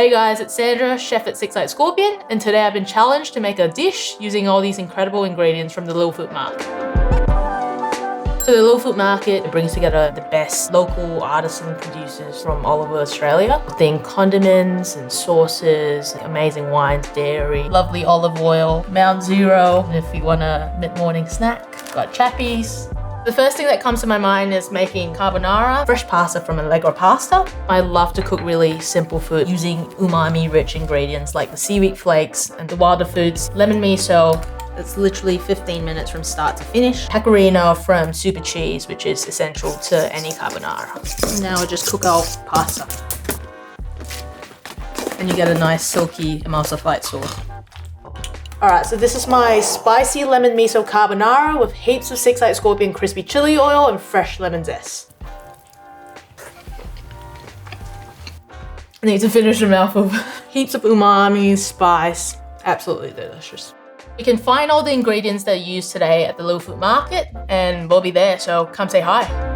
Hey guys, it's Sandra, chef at Six Eyed Scorpion, and today I've been challenged to make a dish using all these incredible ingredients from the Little Food Market. So the Little Food Market brings together the best local artisan producers from all over Australia. Think condiments and sauces, amazing wines, dairy, lovely olive oil, Mount Zero, and if you want a mid-morning snack, got chappies. The first thing that comes to my mind is making carbonara, fresh pasta from Allegra Pasta. I love to cook really simple food using umami-rich ingredients like the seaweed flakes and the wilder foods, lemon miso. It's literally 15 minutes from start to finish. Pecorino from super cheese, which is essential to any carbonara. Now we just cook our pasta. And you get a nice silky emulsified sauce. Alright, so this is my spicy lemon miso carbonara with heaps of Six Eyed Scorpion crispy chili oil and fresh lemon zest. I need to finish the mouthful. Heaps of umami, spice, absolutely delicious. You can find all the ingredients that I used today at the Little Food Market and we'll be there, so come say hi.